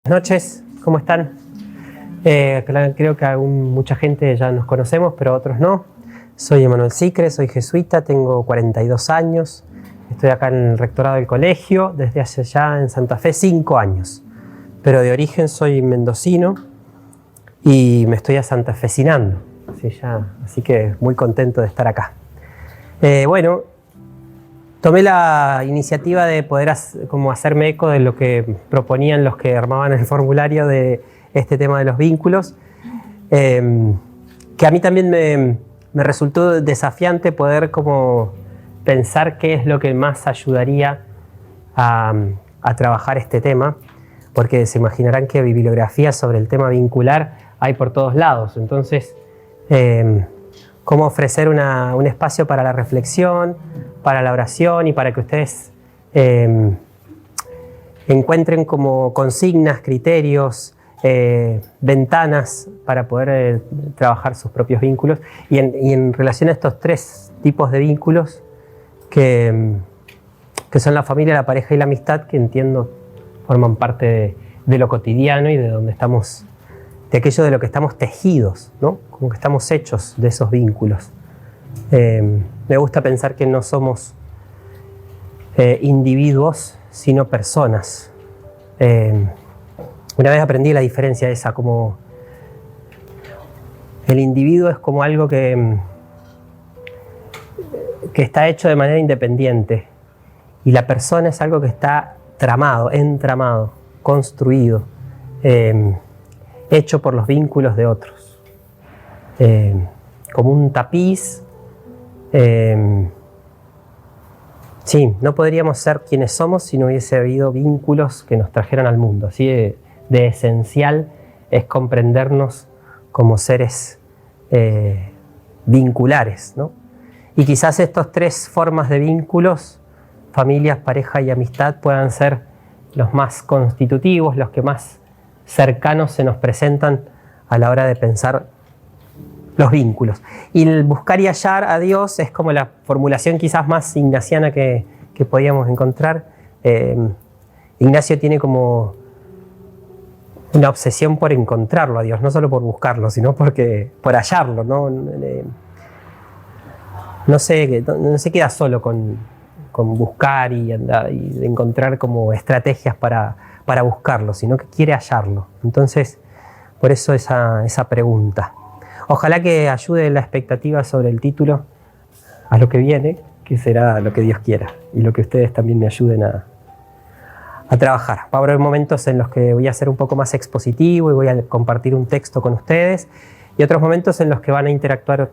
Buenas noches, ¿cómo están? Creo que mucha gente ya nos conocemos, pero otros no. Soy Emanuel Sicre, soy jesuita, tengo 42 años. Estoy acá en el rectorado del colegio desde hace ya en Santa Fe 5 años. Pero de origen soy mendocino y me estoy asantafesinando. Así que muy contento de estar acá. Tomé la iniciativa de poder hacerme eco de lo que proponían los que armaban el formulario de este tema de los vínculos, que a mí también me resultó desafiante poder pensar qué es lo que más ayudaría a trabajar este tema, porque se imaginarán que bibliografía sobre el tema vincular hay por todos lados. Entonces, cómo ofrecer un espacio para la reflexión, para la oración y para que ustedes encuentren como consignas, criterios, ventanas para poder trabajar sus propios vínculos y en relación a estos tres tipos de vínculos que son la familia, la pareja y la amistad, que entiendo forman parte de lo cotidiano y de donde estamos, de aquello de lo que estamos tejidos, ¿no? Como que estamos hechos de esos vínculos. Me gusta pensar que no somos individuos, sino personas. Una vez aprendí la diferencia esa, como el individuo es como algo que está hecho de manera independiente y la persona es algo que está tramado, entramado, construido, hecho por los vínculos de otros. Como un tapiz. Sí, no podríamos ser quienes somos si no hubiese habido vínculos que nos trajeron al mundo. Así de esencial es comprendernos como seres vinculares, ¿no? Y quizás estas tres formas de vínculos, familias, pareja y amistad, puedan ser los más constitutivos, los que más cercanos se nos presentan a la hora de pensar los vínculos. Y el buscar y hallar a Dios es como la formulación quizás más ignaciana que podíamos encontrar. Ignacio tiene como una obsesión por encontrarlo a Dios, no solo por buscarlo, sino por hallarlo, ¿no? No se queda solo con buscar y encontrar como estrategias para buscarlo, sino que quiere hallarlo. Entonces, por eso esa pregunta. Ojalá que ayude la expectativa sobre el título a lo que viene, que será lo que Dios quiera, y lo que ustedes también me ayuden a trabajar. Va a haber momentos en los que voy a ser un poco más expositivo y voy a compartir un texto con ustedes, y otros momentos en los que van a interactuar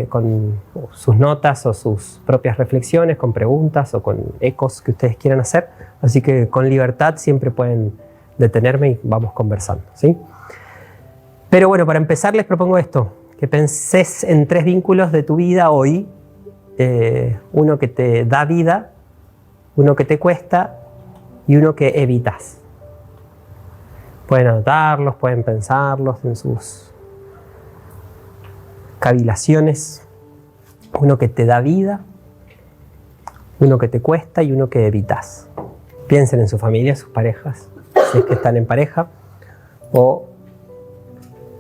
con sus notas o sus propias reflexiones, con preguntas o con ecos que ustedes quieran hacer. Así que con libertad siempre pueden detenerme y vamos conversando, ¿sí? Pero bueno, para empezar les propongo esto, que penses en tres vínculos de tu vida hoy, uno que te da vida, uno que te cuesta y uno que evitas. Pueden anotarlos, pueden pensarlos en sus cavilaciones, uno que te da vida, uno que te cuesta y uno que evitas. Piensen en su familia, sus parejas, si es que están en pareja, o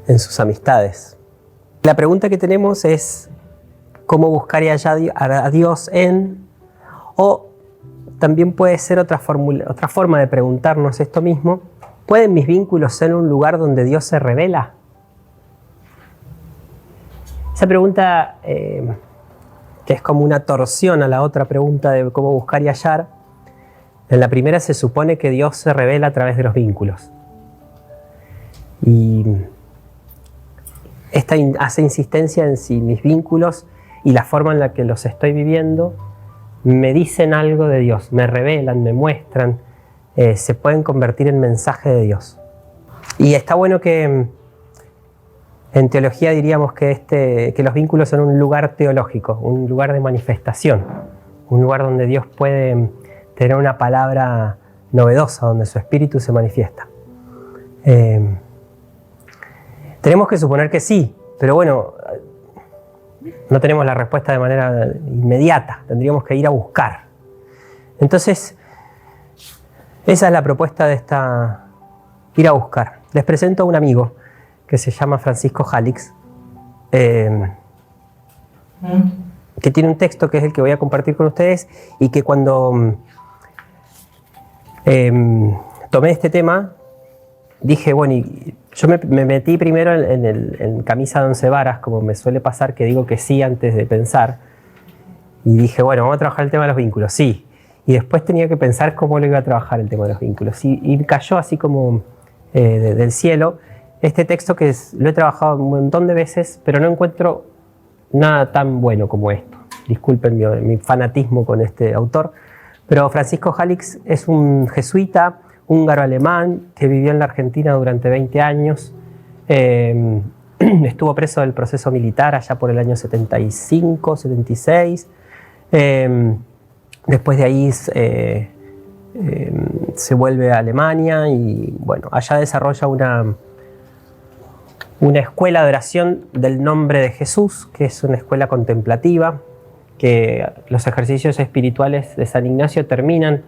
en sus amistades. La pregunta que tenemos es cómo buscar y hallar a Dios en, o también puede ser otra forma de preguntarnos esto mismo: ¿pueden mis vínculos ser un lugar donde Dios se revela? Esa pregunta, que es como una torsión a la otra pregunta de cómo buscar y hallar, en la primera se supone que Dios se revela a través de los vínculos. Y esta hace insistencia en si mis vínculos y la forma en la que los estoy viviendo me dicen algo de Dios, me revelan, me muestran, se pueden convertir en mensaje de Dios. Y está bueno que en teología diríamos que los vínculos son un lugar teológico, un lugar de manifestación, un lugar donde Dios puede tener una palabra novedosa, donde su espíritu se manifiesta. Tenemos que suponer que sí, pero bueno, no tenemos la respuesta de manera inmediata, tendríamos que ir a buscar. Entonces, esa es la propuesta de esta ir a buscar. Les presento a un amigo que se llama Francisco Jalix, que tiene un texto que es el que voy a compartir con ustedes y que cuando tomé este tema dije, bueno, y yo me metí primero en camisa de 11 varas, como me suele pasar, que digo que sí antes de pensar, y dije, bueno, vamos a trabajar el tema de los vínculos, sí, y después tenía que pensar cómo lo iba a trabajar el tema de los vínculos, y cayó así como del cielo este texto que lo he trabajado un montón de veces, pero no encuentro nada tan bueno como esto. Disculpen mi fanatismo con este autor, pero Francisco Jalix es un jesuita húngaro-alemán que vivió en la Argentina durante 20 años. Estuvo preso del proceso militar allá por el año 75, 76. Después de ahí se vuelve a Alemania y bueno, allá desarrolla una escuela de oración del nombre de Jesús, que es una escuela contemplativa, que los ejercicios espirituales de San Ignacio terminan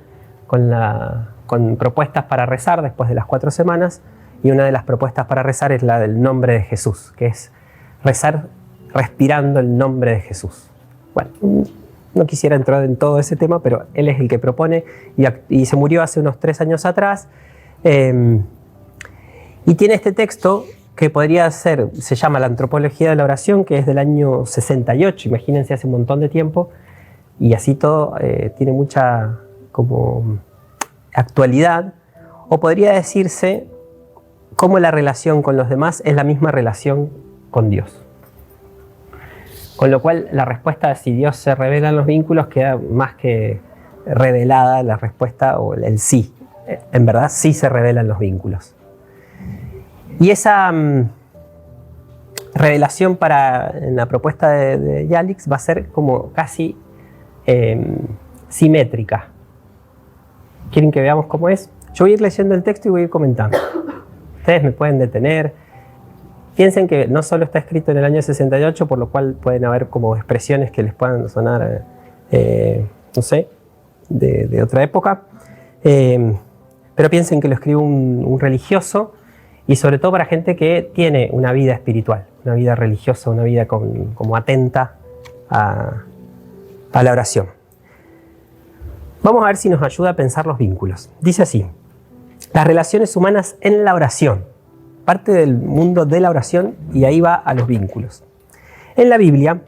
con propuestas para rezar después de las 4 semanas, y una de las propuestas para rezar es la del nombre de Jesús, que es rezar respirando el nombre de Jesús. Bueno, no quisiera entrar en todo ese tema, pero él es el que propone y se murió hace unos 3 años atrás. Y tiene este texto que podría ser, se llama La Antropología de la Oración, que es del año 68, imagínense, hace un montón de tiempo, y así todo tiene mucha como actualidad, o podría decirse cómo la relación con los demás es la misma relación con Dios. Con lo cual la respuesta de si Dios se revela en los vínculos queda más que revelada la respuesta, o el sí. En verdad sí se revelan los vínculos. Y esa revelación en la propuesta de Jalix va a ser como casi simétrica. ¿Quieren que veamos cómo es? Yo voy a ir leyendo el texto y voy a ir comentando. Ustedes me pueden detener. Piensen que no solo está escrito en el año 68, por lo cual pueden haber como expresiones que les puedan sonar, no sé, de otra época. Pero piensen que lo escribió un religioso, y sobre todo para gente que tiene una vida espiritual, una vida religiosa, una vida como atenta a la oración. Vamos a ver si nos ayuda a pensar los vínculos. Dice así: las relaciones humanas en la oración. Parte del mundo de la oración y ahí va a los vínculos. En la Biblia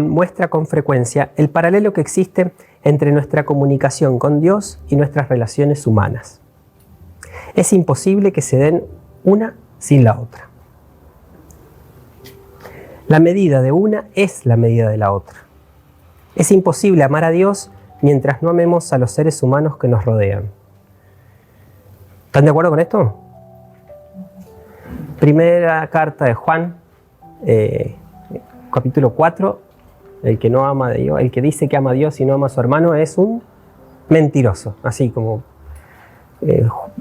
muestra con frecuencia el paralelo que existe entre nuestra comunicación con Dios y nuestras relaciones humanas. Es imposible que se den una sin la otra. La medida de una es la medida de la otra. Es imposible amar a Dios mientras no amemos a los seres humanos que nos rodean. ¿Están de acuerdo con esto? Primera carta de Juan, capítulo 4, el que no ama a Dios, el que dice que ama a Dios y no ama a su hermano es un mentiroso, así como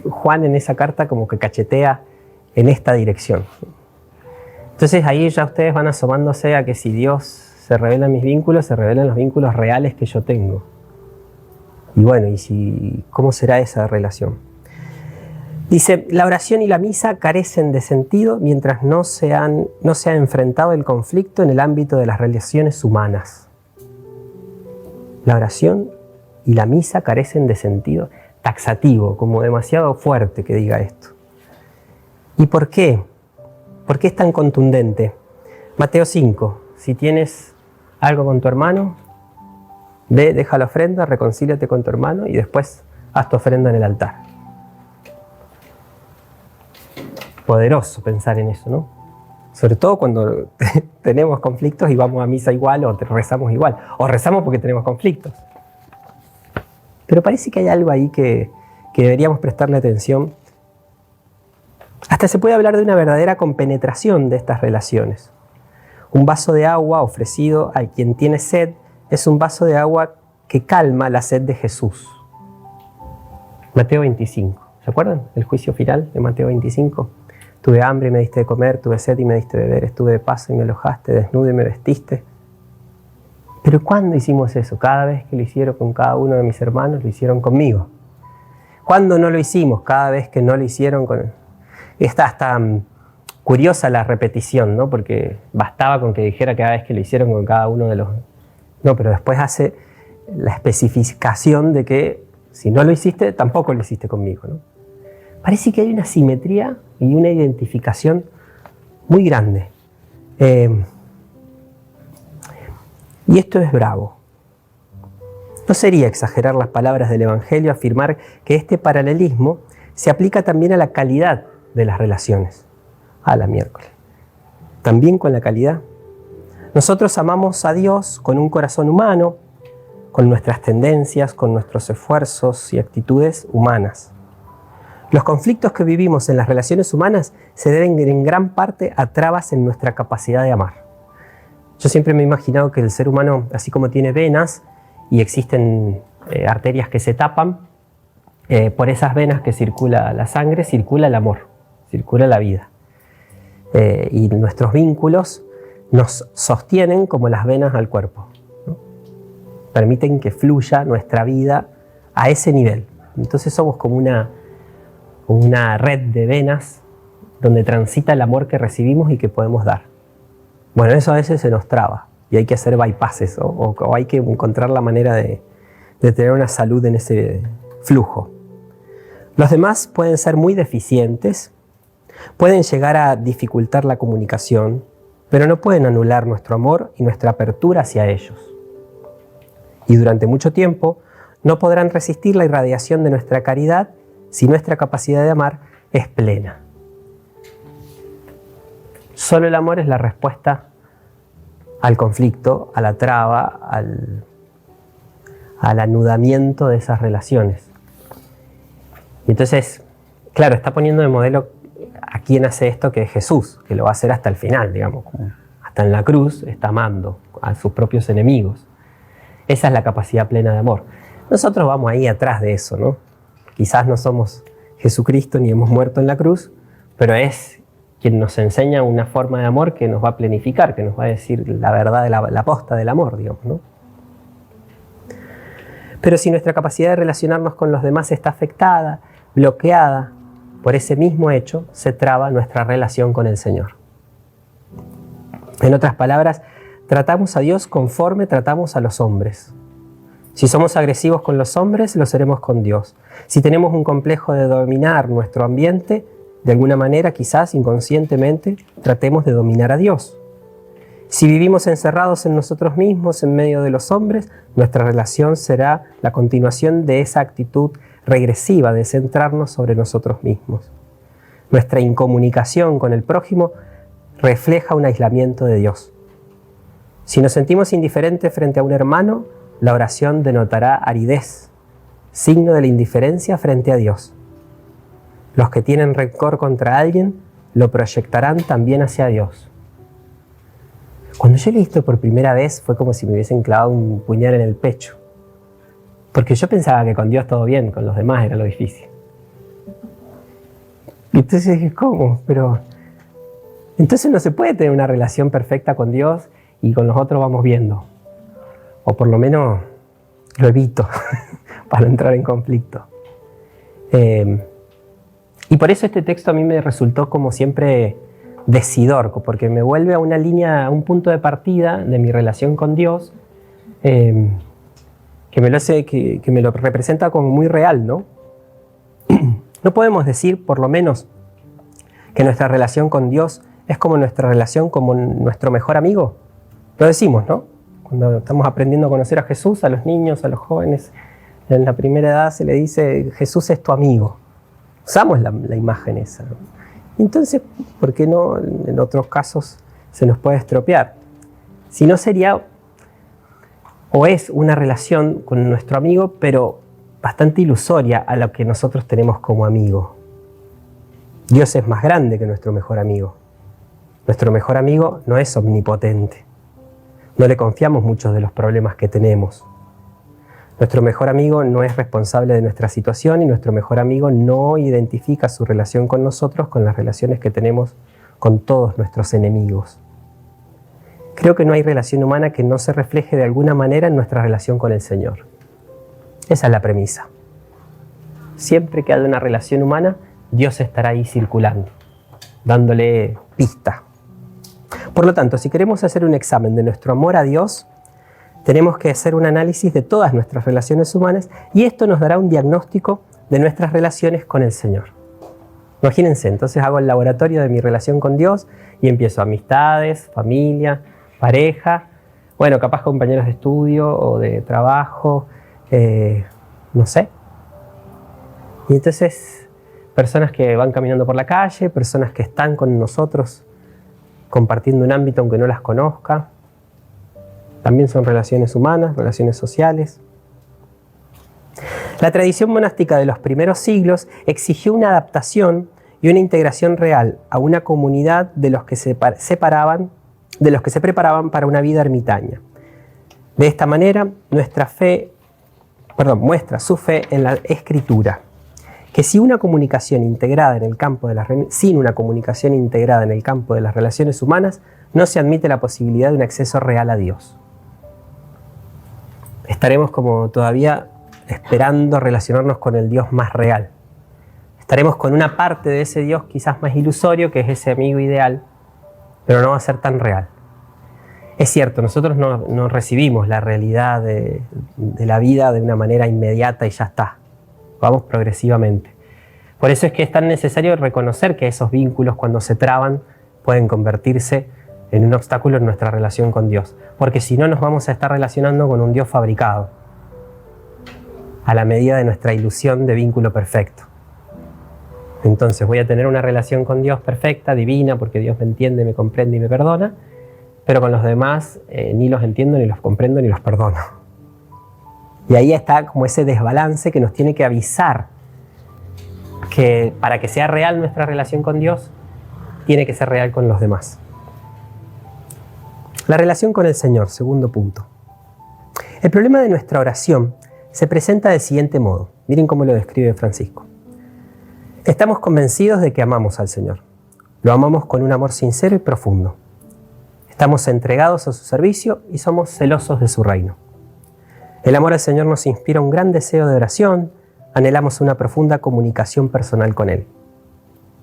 Juan en esa carta como que cachetea en esta dirección. Entonces ahí ya ustedes van asomándose a que si Dios se revela en mis vínculos, se revelan los vínculos reales que yo tengo. Y bueno, ¿cómo será esa relación? Dice, la oración y la misa carecen de sentido mientras no se ha enfrentado el conflicto en el ámbito de las relaciones humanas. La oración y la misa carecen de sentido. Taxativo, como demasiado fuerte que diga esto. ¿Y por qué? ¿Por qué es tan contundente? Mateo 5, si tienes algo con tu hermano, deja la ofrenda, reconcíliate con tu hermano y después haz tu ofrenda en el altar. Poderoso pensar en eso, ¿no? Sobre todo cuando tenemos conflictos y vamos a misa igual o rezamos igual. O rezamos porque tenemos conflictos. Pero parece que hay algo ahí que deberíamos prestarle atención. Hasta se puede hablar de una verdadera compenetración de estas relaciones. Un vaso de agua ofrecido a quien tiene sed es un vaso de agua que calma la sed de Jesús. Mateo 25. ¿Se acuerdan? El juicio final de Mateo 25. Tuve hambre y me diste de comer, tuve sed y me diste de beber, estuve de paso y me alojaste, desnudo y me vestiste. Pero ¿cuándo hicimos eso? Cada vez que lo hicieron con cada uno de mis hermanos, lo hicieron conmigo. ¿Cuándo no lo hicimos? Cada vez que no lo hicieron. Está hasta curiosa la repetición, ¿no? Porque bastaba con que dijera cada vez que lo hicieron con cada uno de los... No, pero después hace la especificación de que si no lo hiciste, tampoco lo hiciste conmigo, ¿no? Parece que hay una simetría y una identificación muy grande. Y esto es bravo. No sería exagerar las palabras del Evangelio afirmar que este paralelismo se aplica también a la calidad de las relaciones. A la miércoles. También con la calidad. Nosotros amamos a Dios con un corazón humano, con nuestras tendencias, con nuestros esfuerzos y actitudes humanas. Los conflictos que vivimos en las relaciones humanas se deben en gran parte a trabas en nuestra capacidad de amar. Yo siempre me he imaginado que el ser humano, así como tiene venas y existen arterias que se tapan, por esas venas que circula la sangre, circula el amor, circula la vida. Y nuestros vínculos nos sostienen como las venas al cuerpo, ¿no? Permiten que fluya nuestra vida a ese nivel. Entonces somos como una red de venas donde transita el amor que recibimos y que podemos dar. Bueno, eso a veces se nos traba y hay que hacer bypasses o hay que encontrar la manera de tener una salud en ese flujo. Los demás pueden ser muy deficientes, pueden llegar a dificultar la comunicación, pero no pueden anular nuestro amor y nuestra apertura hacia ellos. Y durante mucho tiempo no podrán resistir la irradiación de nuestra caridad si nuestra capacidad de amar es plena. Solo el amor es la respuesta al conflicto, a la traba, al anudamiento de esas relaciones. Y entonces, claro, está poniendo de modelo a quién hace esto, que es Jesús, que lo va a hacer hasta el final, digamos. Hasta en la cruz está amando a sus propios enemigos. Esa es la capacidad plena de amor. Nosotros vamos ahí atrás de eso, ¿no? Quizás no somos Jesucristo ni hemos muerto en la cruz, pero es quien nos enseña una forma de amor que nos va a plenificar, que nos va a decir la verdad de la posta del amor, digamos, ¿no? Pero si nuestra capacidad de relacionarnos con los demás está afectada, bloqueada por ese mismo hecho, se traba nuestra relación con el Señor. En otras palabras, tratamos a Dios conforme tratamos a los hombres. Si somos agresivos con los hombres, lo seremos con Dios. Si tenemos un complejo de dominar nuestro ambiente, de alguna manera, quizás inconscientemente, tratemos de dominar a Dios. Si vivimos encerrados en nosotros mismos, en medio de los hombres, nuestra relación será la continuación de esa actitud regresiva de centrarnos sobre nosotros mismos. Nuestra incomunicación con el prójimo refleja un aislamiento de Dios. Si nos sentimos indiferentes frente a un hermano, la oración denotará aridez, signo de la indiferencia frente a Dios. Los que tienen rencor contra alguien lo proyectarán también hacia Dios. Cuando yo leí esto por primera vez fue como si me hubiesen clavado un puñal en el pecho. Porque yo pensaba que con Dios todo bien, con los demás era lo difícil. Y entonces dije, ¿cómo? Pero entonces no se puede tener una relación perfecta con Dios y con los otros vamos viendo. O por lo menos lo evito para no entrar en conflicto. Y por eso este texto a mí me resultó como siempre decidor, porque me vuelve a una línea, a un punto de partida de mi relación con Dios, que me lo representa como muy real, ¿no? No podemos decir, por lo menos, que nuestra relación con Dios es como nuestra relación con nuestro mejor amigo. Lo decimos, ¿no? Cuando estamos aprendiendo a conocer a Jesús, a los niños, a los jóvenes, en la primera edad se le dice, Jesús es tu amigo. Usamos la imagen esa, ¿no? Entonces, ¿por qué no en otros casos se nos puede estropear? Si no sería, o es una relación con nuestro amigo, pero bastante ilusoria a lo que nosotros tenemos como amigo. Dios es más grande que nuestro mejor amigo. Nuestro mejor amigo no es omnipotente. No le confiamos muchos de los problemas que tenemos. Nuestro mejor amigo no es responsable de nuestra situación y nuestro mejor amigo no identifica su relación con nosotros con las relaciones que tenemos con todos nuestros enemigos. Creo que no hay relación humana que no se refleje de alguna manera en nuestra relación con el Señor. Esa es la premisa. Siempre que haya una relación humana, Dios estará ahí circulando, dándole pista. Por lo tanto, si queremos hacer un examen de nuestro amor a Dios, tenemos que hacer un análisis de todas nuestras relaciones humanas y esto nos dará un diagnóstico de nuestras relaciones con el Señor. Imagínense, entonces hago el laboratorio de mi relación con Dios y empiezo amistades, familia, pareja, bueno, capaz compañeros de estudio o de trabajo, no sé. Y entonces, personas que van caminando por la calle, personas que están con nosotros compartiendo un ámbito aunque no las conozca. También son relaciones humanas, relaciones sociales. La tradición monástica de los primeros siglos exigió una adaptación y una integración real a una comunidad de los que se preparaban para una vida ermitaña. De esta manera, muestra su fe en la Escritura, que sin una comunicación integrada en el campo de las relaciones humanas, no se admite la posibilidad de un acceso real a Dios. Estaremos como todavía esperando relacionarnos con el Dios más real. Estaremos con una parte de ese Dios quizás más ilusorio, que es ese amigo ideal, pero no va a ser tan real. Es cierto, nosotros no recibimos la realidad de la vida de una manera inmediata y ya está. Vamos progresivamente. Por eso es que es tan necesario reconocer que esos vínculos, cuando se traban, pueden convertirse en un obstáculo en nuestra relación con Dios. Porque si no, nos vamos a estar relacionando con un Dios fabricado, a la medida de nuestra ilusión de vínculo perfecto. Entonces voy a tener una relación con Dios perfecta, divina, porque Dios me entiende, me comprende y me perdona, pero con los demás ni los entiendo, ni los comprendo, ni los perdono. Y ahí está como ese desbalance que nos tiene que avisar que para que sea real nuestra relación con Dios, tiene que ser real con los demás. La relación con el Señor, segundo punto. El problema de nuestra oración se presenta del siguiente modo. Miren cómo lo describe Francisco. Estamos convencidos de que amamos al Señor. Lo amamos con un amor sincero y profundo. Estamos entregados a su servicio y somos celosos de su reino. El amor al Señor nos inspira un gran deseo de oración, anhelamos una profunda comunicación personal con Él.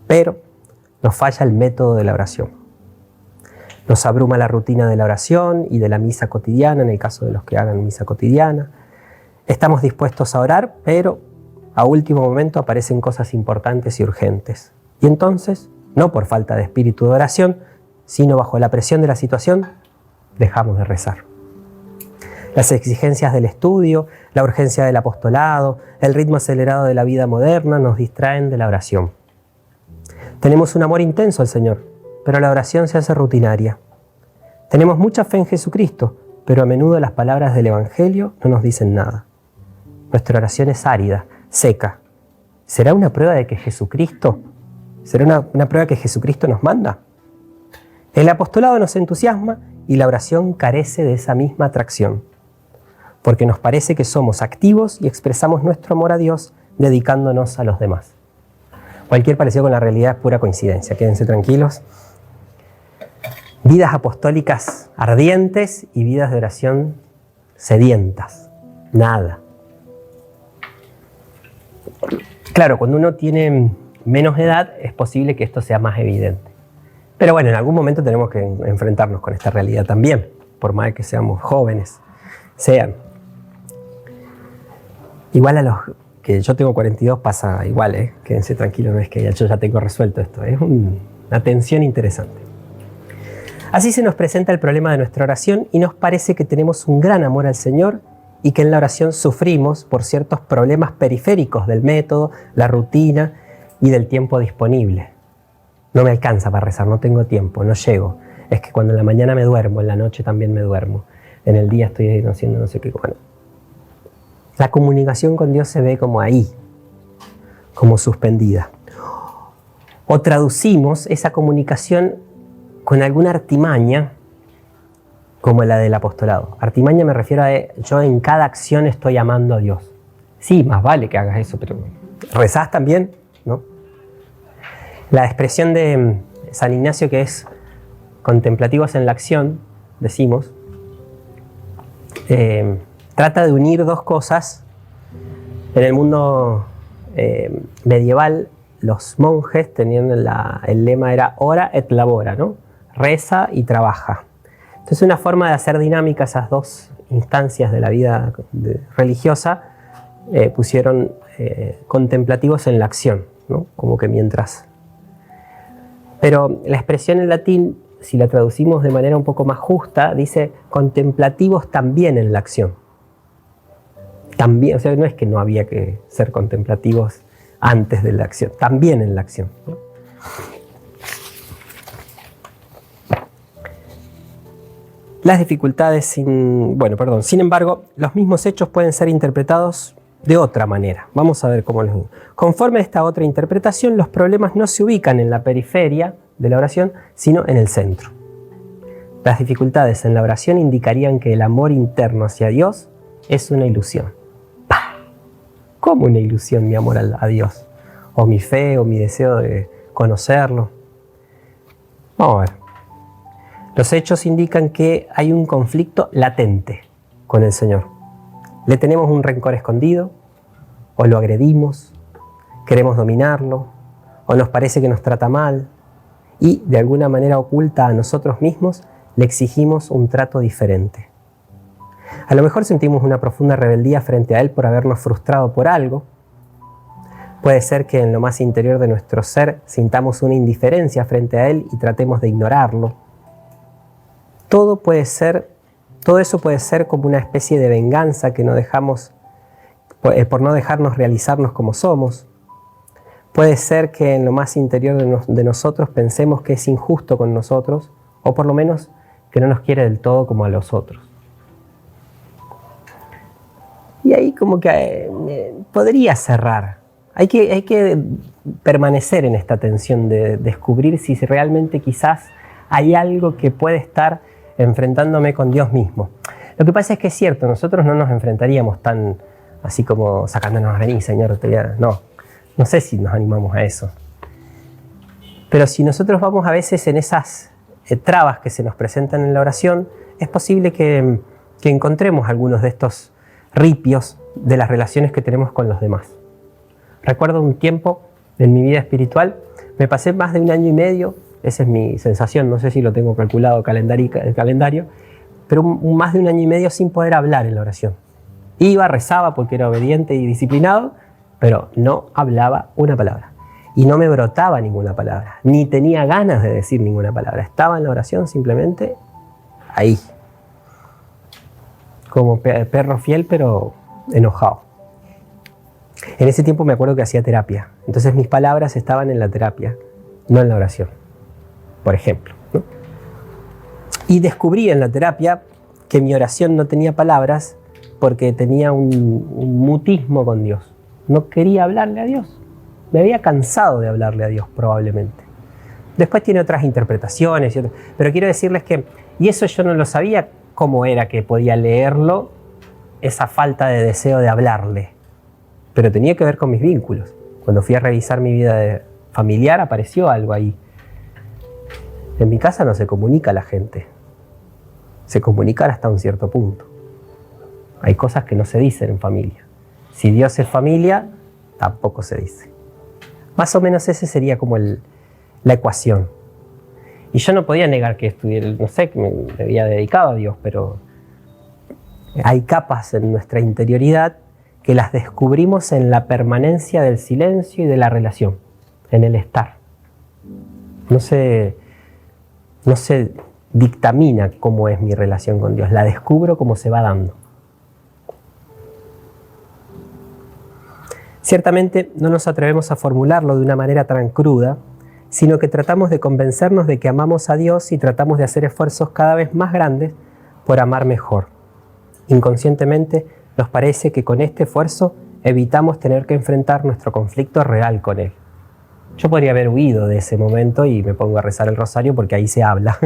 Pero nos falla el método de la oración. Nos abruma la rutina de la oración y de la misa cotidiana, en el caso de los que hagan misa cotidiana. Estamos dispuestos a orar, pero a último momento aparecen cosas importantes y urgentes. Y entonces, no por falta de espíritu de oración, sino bajo la presión de la situación, dejamos de rezar. Las exigencias del estudio, la urgencia del apostolado, el ritmo acelerado de la vida moderna nos distraen de la oración. Tenemos un amor intenso al Señor, pero la oración se hace rutinaria. Tenemos mucha fe en Jesucristo, pero a menudo las palabras del Evangelio no nos dicen nada. Nuestra oración es árida, seca. ¿Será una prueba de que Jesucristo? ¿Será una prueba que Jesucristo nos manda? El apostolado nos entusiasma y la oración carece de esa misma atracción, porque nos parece que somos activos y expresamos nuestro amor a Dios dedicándonos a los demás. Cualquier parecido con la realidad es pura coincidencia, quédense tranquilos. Vidas apostólicas ardientes y vidas de oración sedientas. Nada. Claro, cuando uno tiene menos edad es posible que esto sea más evidente. Pero bueno, en algún momento tenemos que enfrentarnos con esta realidad también, por más que seamos jóvenes, sean. Igual a los que yo tengo 42 pasa igual, quédense tranquilos, no es que yo ya tengo resuelto esto, es una tensión interesante. Así se nos presenta el problema de nuestra oración y nos parece que tenemos un gran amor al Señor y que en la oración sufrimos por ciertos problemas periféricos del método, la rutina y del tiempo disponible. No me alcanza para rezar, no tengo tiempo, no llego. Es que cuando en la mañana me duermo, en la noche también me duermo. En el día estoy haciendo no sé qué. Bueno, la comunicación con Dios se ve como ahí, como suspendida. O traducimos esa comunicación con alguna artimaña, como la del apostolado. Artimaña me refiero a yo en cada acción estoy amando a Dios. Sí, más vale que hagas eso, pero ¿rezás también? ¿No? La expresión de San Ignacio, que es contemplativos en la acción, decimos, trata de unir dos cosas en el mundo medieval, los monjes tenían el lema era ora et labora, ¿no? Reza y trabaja. Entonces, una forma de hacer dinámica esas dos instancias de la vida religiosa, pusieron contemplativos en la acción, ¿no? Como que mientras. Pero la expresión en latín, si la traducimos de manera un poco más justa, dice contemplativos también en la acción. También, o sea, no es que no había que ser contemplativos antes de la acción, también en la acción, ¿no? Las dificultades, sin embargo, los mismos hechos pueden ser interpretados de otra manera. Vamos a ver cómo los. Conforme a esta otra interpretación, los problemas no se ubican en la periferia de la oración, sino en el centro. Las dificultades en la oración indicarían que el amor interno hacia Dios es una ilusión. ¡Pah! ¿Cómo una ilusión mi amor a Dios? O mi fe, o mi deseo de conocerlo. Vamos a ver. Los hechos indican que hay un conflicto latente con el Señor. Le tenemos un rencor escondido, o lo agredimos, queremos dominarlo, o nos parece que nos trata mal, y de alguna manera oculta a nosotros mismos le exigimos un trato diferente. A lo mejor sentimos una profunda rebeldía frente a Él por habernos frustrado por algo. Puede ser que en lo más interior de nuestro ser sintamos una indiferencia frente a Él y tratemos de ignorarlo. Todo eso puede ser como una especie de venganza que no dejamos, por no dejarnos realizarnos como somos. Puede ser que en lo más interior de nosotros pensemos que es injusto con nosotros, o por lo menos que no nos quiere del todo como a los otros. Y ahí como que podría cerrar. Hay que permanecer en esta tensión de descubrir si realmente quizás hay algo que puede estar enfrentándome con Dios mismo. Lo que pasa es que es cierto, nosotros no nos enfrentaríamos tan así como sacándonos, vení, Señor, no sé si nos animamos a eso. Pero si nosotros vamos a veces en esas trabas que se nos presentan en la oración, es posible que encontremos algunos de estos ripios de las relaciones que tenemos con los demás. Recuerdo un tiempo en mi vida espiritual, me pasé más de 1 año y medio, esa es mi sensación, no sé si lo tengo calculado el calendario, pero más de 1 año y medio sin poder hablar en la oración. Rezaba porque era obediente y disciplinado, pero no hablaba una palabra. Y no me brotaba ninguna palabra, ni tenía ganas de decir ninguna palabra. Estaba en la oración simplemente ahí. Como perro fiel, pero enojado. En ese tiempo me acuerdo que hacía terapia. Entonces mis palabras estaban en la terapia, no en la oración, por ejemplo, ¿no? Y descubrí en la terapia que mi oración no tenía palabras porque tenía un mutismo con Dios. No quería hablarle a Dios. Me había cansado de hablarle a Dios, probablemente. Después tiene otras interpretaciones, pero quiero decirles que, y eso yo no lo sabía, cómo era que podía leerlo, esa falta de deseo de hablarle. Pero tenía que ver con mis vínculos. Cuando fui a revisar mi vida familiar, apareció algo ahí. En mi casa no se comunica la gente. Se comunican hasta un cierto punto. Hay cosas que no se dicen en familia. Si Dios es familia, tampoco se dice. Más o menos ese sería como la ecuación. Y yo no podía negar que estuviera, no sé, que me había dedicado a Dios, pero hay capas en nuestra interioridad que las descubrimos en la permanencia del silencio y de la relación, en el estar. No se dictamina cómo es mi relación con Dios, la descubro como se va dando. Ciertamente no nos atrevemos a formularlo de una manera tan cruda, sino que tratamos de convencernos de que amamos a Dios y tratamos de hacer esfuerzos cada vez más grandes por amar mejor. Inconscientemente nos parece que con este esfuerzo evitamos tener que enfrentar nuestro conflicto real con Él. Yo podría haber huido de ese momento y me pongo a rezar el rosario porque ahí se habla,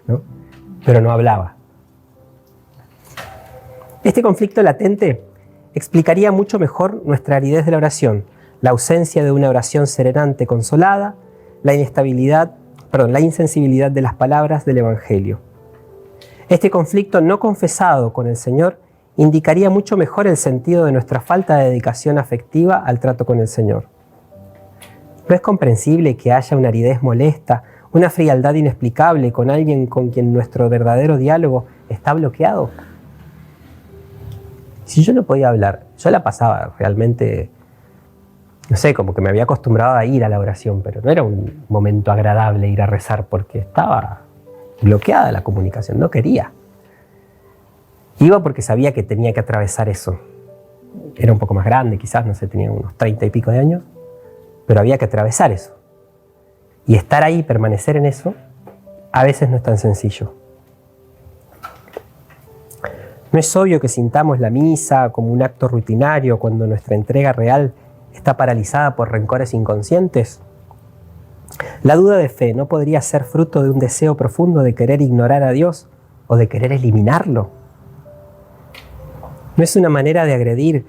¿no? Pero no hablaba. Este conflicto latente explicaría mucho mejor nuestra aridez de la oración, la ausencia de una oración serenante consolada, la insensibilidad de las palabras del Evangelio. Este conflicto no confesado con el Señor indicaría mucho mejor el sentido de nuestra falta de dedicación afectiva al trato con el Señor. ¿No es comprensible que haya una aridez molesta, una frialdad inexplicable con alguien con quien nuestro verdadero diálogo está bloqueado? Si yo no podía hablar, yo la pasaba realmente, no sé, como que me había acostumbrado a ir a la oración, pero no era un momento agradable ir a rezar porque estaba bloqueada la comunicación, no quería. Iba porque sabía que tenía que atravesar eso. Era un poco más grande, quizás, no sé, tenía unos 30 y pico de años, pero había que atravesar eso. Y estar ahí, permanecer en eso, a veces no es tan sencillo. ¿No es obvio que sintamos la misa como un acto rutinario cuando nuestra entrega real está paralizada por rencores inconscientes? La duda de fe no podría ser fruto de un deseo profundo de querer ignorar a Dios o de querer eliminarlo. No es una manera de agredir,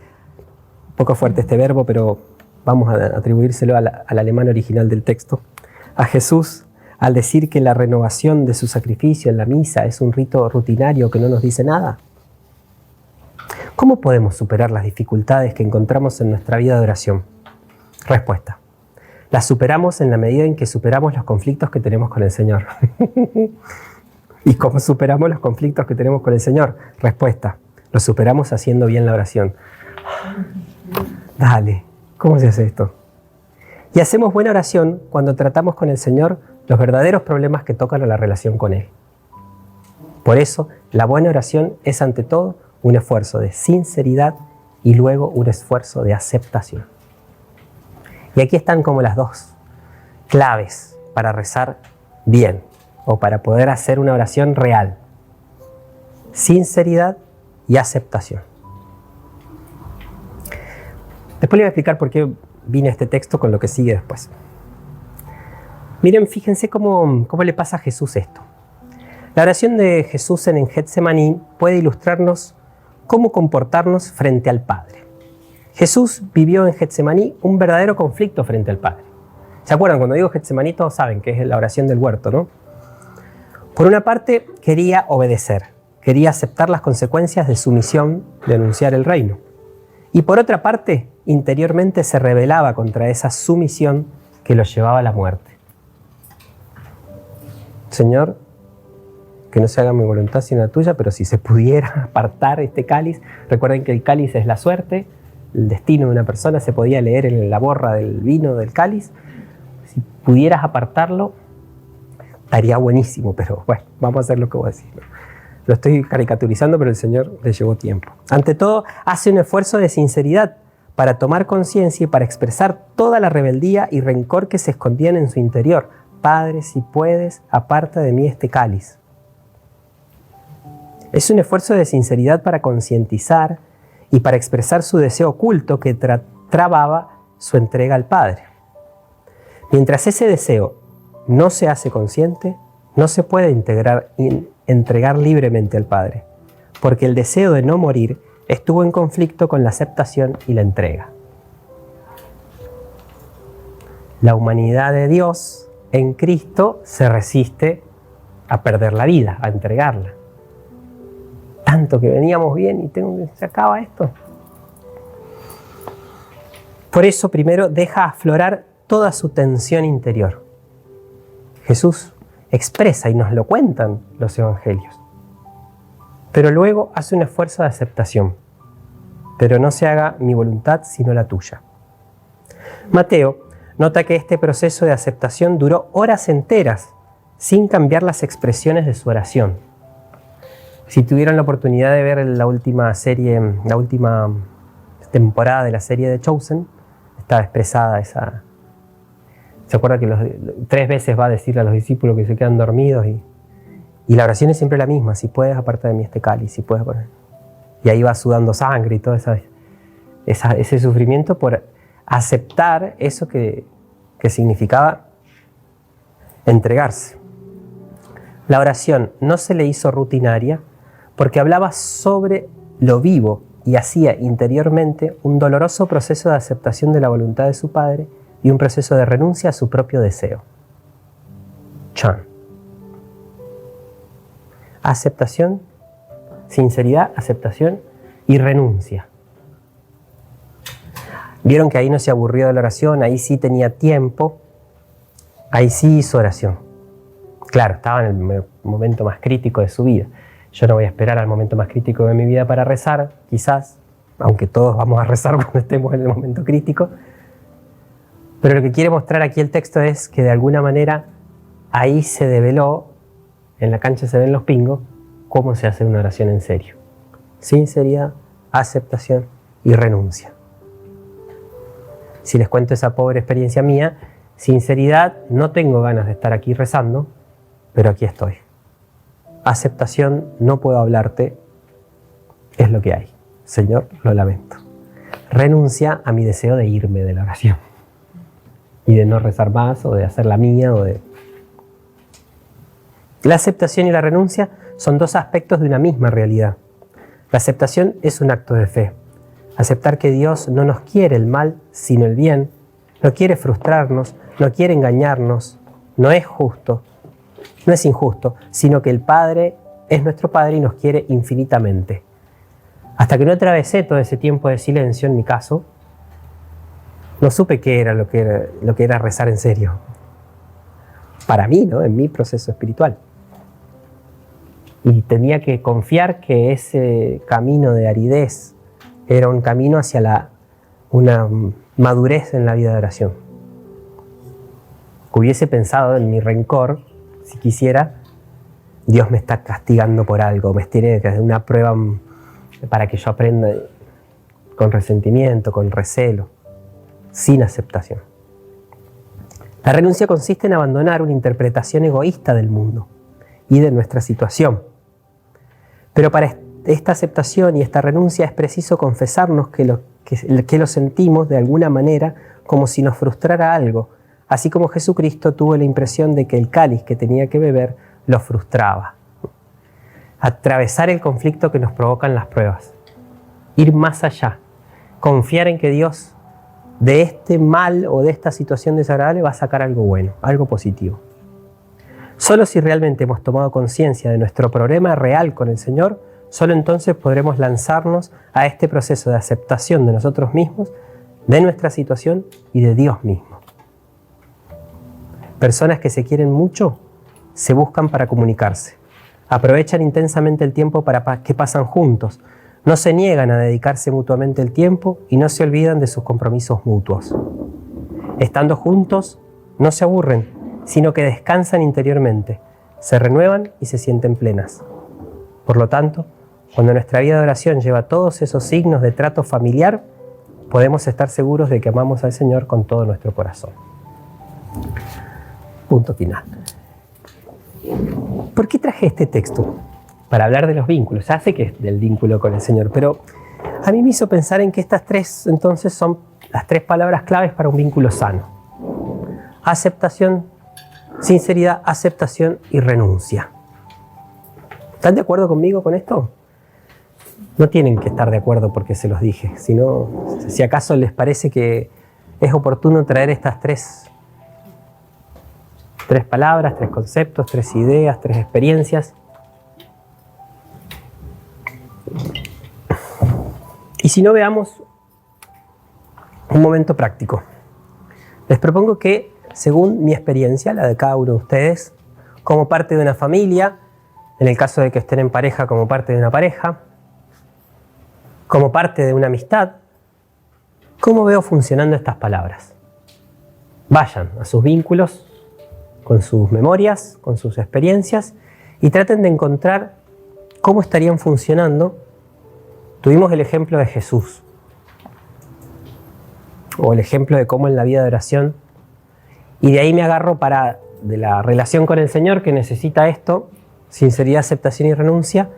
un poco fuerte este verbo, pero vamos a atribuírselo al alemán original del texto, a Jesús al decir que la renovación de su sacrificio en la misa es un rito rutinario que no nos dice nada. ¿Cómo podemos superar las dificultades que encontramos en nuestra vida de oración? Respuesta: las superamos en la medida en que superamos los conflictos que tenemos con el Señor. ¿Y cómo superamos los conflictos que tenemos con el Señor? Respuesta: los superamos haciendo bien la oración. Dale, ¿cómo se hace esto? Y hacemos buena oración cuando tratamos con el Señor los verdaderos problemas que tocan a la relación con Él. Por eso, la buena oración es ante todo un esfuerzo de sinceridad y luego un esfuerzo de aceptación. Y aquí están como las dos claves para rezar bien o para poder hacer una oración real: sinceridad y aceptación. Después le voy a explicar por qué vine a este texto con lo que sigue después. Miren, fíjense cómo le pasa a Jesús esto. La oración de Jesús en Getsemaní puede ilustrarnos cómo comportarnos frente al Padre. Jesús vivió en Getsemaní un verdadero conflicto frente al Padre. ¿Se acuerdan? Cuando digo Getsemaní todos saben que es la oración del huerto, ¿no? Por una parte, quería obedecer, quería aceptar las consecuencias de su misión de anunciar el reino. Y por otra parte, interiormente se rebelaba contra esa sumisión que lo llevaba a la muerte. Señor, que no se haga mi voluntad sino la tuya, pero si se pudiera apartar este cáliz. Recuerden que el cáliz es la suerte, el destino de una persona se podía leer en la borra del vino del cáliz. Si pudieras apartarlo, estaría buenísimo, pero bueno, vamos a hacer lo que voy a decir, ¿no? Lo estoy caricaturizando, pero el Señor le llevó tiempo. Ante todo, hace un esfuerzo de sinceridad para tomar conciencia y para expresar toda la rebeldía y rencor que se escondían en su interior. Padre, si puedes, aparta de mí este cáliz. Es un esfuerzo de sinceridad para concientizar y para expresar su deseo oculto que trababa su entrega al Padre. Mientras ese deseo no se hace consciente, no se puede entregar libremente al Padre, porque el deseo de no morir estuvo en conflicto con la aceptación y la entrega. La humanidad de Dios en Cristo se resiste a perder la vida, a entregarla. Tanto que veníamos bien y se acaba esto. Por eso primero deja aflorar toda su tensión interior. Jesús expresa y nos lo cuentan los evangelios. Pero luego hace un esfuerzo de aceptación. Pero no se haga mi voluntad sino la tuya. Mateo nota que este proceso de aceptación duró horas enteras sin cambiar las expresiones de su oración. Si tuvieron la oportunidad de ver la última temporada de la serie de Chosen, estaba expresada esa... ¿Se acuerda que 3 veces va a decirle a los discípulos que se quedan dormidos? Y la oración es siempre la misma: si puedes, aparta de mí este cáliz, si puedes. Y ahí va sudando sangre y todo ese sufrimiento por aceptar eso que significaba entregarse. La oración no se le hizo rutinaria porque hablaba sobre lo vivo y hacía interiormente un doloroso proceso de aceptación de la voluntad de su Padre y un proceso de renuncia a su propio deseo. Chan. Aceptación, sinceridad, aceptación y renuncia. Vieron que ahí no se aburrió de la oración, ahí sí tenía tiempo, ahí sí hizo oración. Claro, estaba en el momento más crítico de su vida. Yo no voy a esperar al momento más crítico de mi vida para rezar, quizás, aunque todos vamos a rezar cuando estemos en el momento crítico. Pero lo que quiere mostrar aquí el texto es que de alguna manera ahí se develó, en la cancha se ven los pingos, cómo se hace una oración en serio. Sinceridad, aceptación y renuncia. Si les cuento esa pobre experiencia mía, sinceridad, no tengo ganas de estar aquí rezando, pero aquí estoy. Aceptación, no puedo hablarte, es lo que hay. Señor, lo lamento. Renuncia a mi deseo de irme de la oración y de no rezar más, o de hacer la mía, o de... La aceptación y la renuncia son dos aspectos de una misma realidad. La aceptación es un acto de fe. Aceptar que Dios no nos quiere el mal, sino el bien. No quiere frustrarnos, no quiere engañarnos, no es justo, no es injusto, sino que el Padre es nuestro Padre y nos quiere infinitamente. Hasta que no atravesé todo ese tiempo de silencio, en mi caso, no supe qué era lo que era rezar en serio. Para mí, ¿no? En mi proceso espiritual. Y tenía que confiar que ese camino de aridez era un camino hacia una madurez en la vida de oración. Hubiese pensado en mi rencor, si quisiera, Dios me está castigando por algo, me tiene que hacer una prueba para que yo aprenda, con resentimiento, con recelo, sin aceptación. La renuncia consiste en abandonar una interpretación egoísta del mundo y de nuestra situación. Pero para esta aceptación y esta renuncia es preciso confesarnos que lo sentimos de alguna manera como si nos frustrara algo, así como Jesucristo tuvo la impresión de que el cáliz que tenía que beber lo frustraba. Atravesar el conflicto que nos provocan las pruebas, ir más allá, confiar en que Dios de este mal o de esta situación desagradable va a sacar algo bueno, algo positivo. Solo si realmente hemos tomado conciencia de nuestro problema real con el Señor, solo entonces podremos lanzarnos a este proceso de aceptación de nosotros mismos, de nuestra situación y de Dios mismo. Personas que se quieren mucho se buscan para comunicarse, aprovechan intensamente el tiempo que pasan juntos, no se niegan a dedicarse mutuamente el tiempo y no se olvidan de sus compromisos mutuos. Estando juntos, no se aburren, sino que descansan interiormente, se renuevan y se sienten plenas. Por lo tanto, cuando nuestra vida de oración lleva todos esos signos de trato familiar, podemos estar seguros de que amamos al Señor con todo nuestro corazón. Punto final. ¿Por qué traje este texto? Para hablar de los vínculos. Ya sé que es del vínculo con el Señor, pero a mí me hizo pensar en que estas tres, entonces, son las tres palabras claves para un vínculo sano. Aceptación, sinceridad, aceptación y renuncia. ¿Están de acuerdo conmigo con esto? No tienen que estar de acuerdo porque se los dije, sino si acaso les parece que es oportuno traer estas tres palabras, tres conceptos, tres ideas, tres experiencias. Y si no, veamos un momento práctico. Les propongo que, según mi experiencia, la de cada uno de ustedes, como parte de una familia, en el caso de que estén en pareja, como parte de una pareja, como parte de una amistad, ¿cómo veo funcionando estas palabras? Vayan a sus vínculos, con sus memorias, con sus experiencias, y traten de encontrar cómo estarían funcionando. Tuvimos el ejemplo de Jesús, o el ejemplo de cómo en la vida de oración, y de ahí me agarro de la relación con el Señor, que necesita esto, sinceridad, aceptación y renuncia.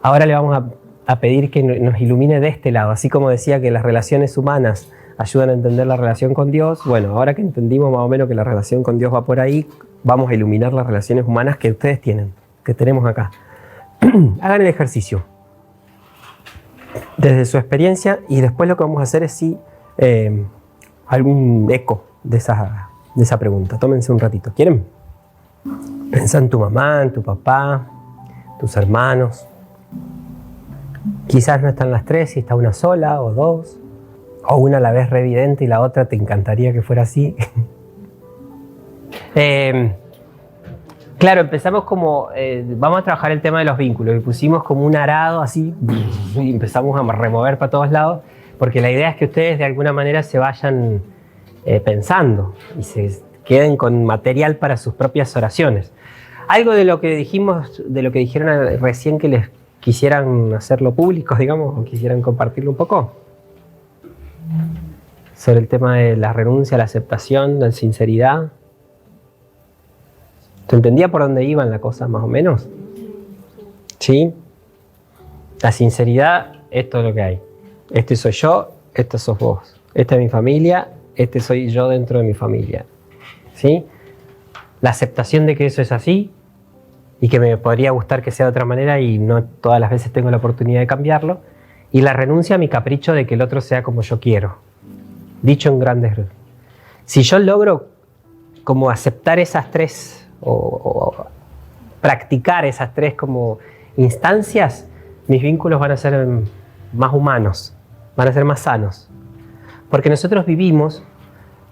Ahora le vamos a pedir que nos ilumine de este lado, así como decía que las relaciones humanas ayudan a entender la relación con Dios. Bueno, ahora que entendimos más o menos que la relación con Dios va por ahí, vamos a iluminar las relaciones humanas que ustedes tienen, que tenemos acá. Hagan el ejercicio desde su experiencia, y después lo que vamos a hacer es algún eco de esa pregunta. Tómense un ratito. ¿Quieren? Pensá en tu mamá, en tu papá, tus hermanos. Quizás no están las tres, si está una sola o dos, o una la ves re evidente y la otra te encantaría que fuera así. Claro, empezamos como, vamos a trabajar el tema de los vínculos y pusimos como un arado así y empezamos a remover para todos lados, porque la idea es que ustedes de alguna manera se vayan pensando y se queden con material para sus propias oraciones. Algo de lo que dijimos, de lo que dijeron recién que les quisieran hacerlo público, digamos, o quisieran compartirlo un poco, sobre el tema de la renuncia, la aceptación, la sinceridad. ¿Te entendía por dónde iban la cosa, más o menos? ¿Sí? La sinceridad, esto es lo que hay. Este soy yo, esto sos vos. Esta es mi familia, este soy yo dentro de mi familia. ¿Sí? La aceptación de que eso es así y que me podría gustar que sea de otra manera y no todas las veces tengo la oportunidad de cambiarlo. Y la renuncia a mi capricho de que el otro sea como yo quiero. Dicho en grandes... Si yo logro como aceptar esas tres o practicar esas tres como instancias, mis vínculos van a ser más humanos, van a ser más sanos. Porque nosotros vivimos,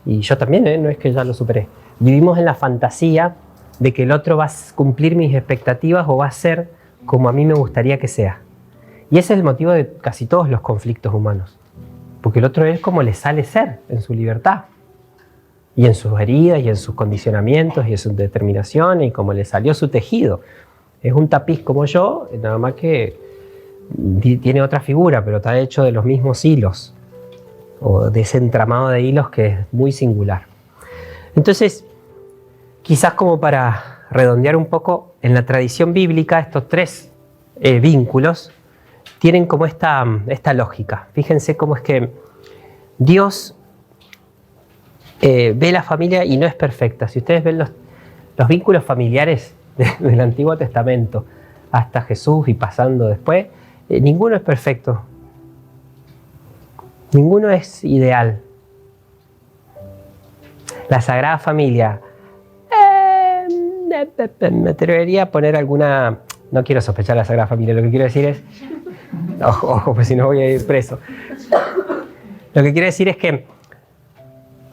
y yo también, no es que ya lo superé, vivimos en la fantasía de que el otro va a cumplir mis expectativas o va a ser como a mí me gustaría que sea. Y ese es el motivo de casi todos los conflictos humanos. Porque el otro es como le sale ser en su libertad. Y en sus heridas, y en sus condicionamientos, y en sus determinaciones, y como le salió su tejido. Es un tapiz como yo, nada más que tiene otra figura, pero está hecho de los mismos hilos, o de ese entramado de hilos que es muy singular. Entonces, quizás como para redondear un poco, en la tradición bíblica, estos tres vínculos tienen como esta lógica. Fíjense cómo es que Dios ve la familia y no es perfecta. Si ustedes ven los vínculos familiares del Antiguo Testamento hasta Jesús y pasando después, ninguno es perfecto. Ninguno es ideal. La Sagrada Familia, me atrevería a poner alguna... No quiero sospechar la Sagrada Familia, lo que quiero decir es... Ojo, pues si no voy a ir preso. Lo que quiero decir es que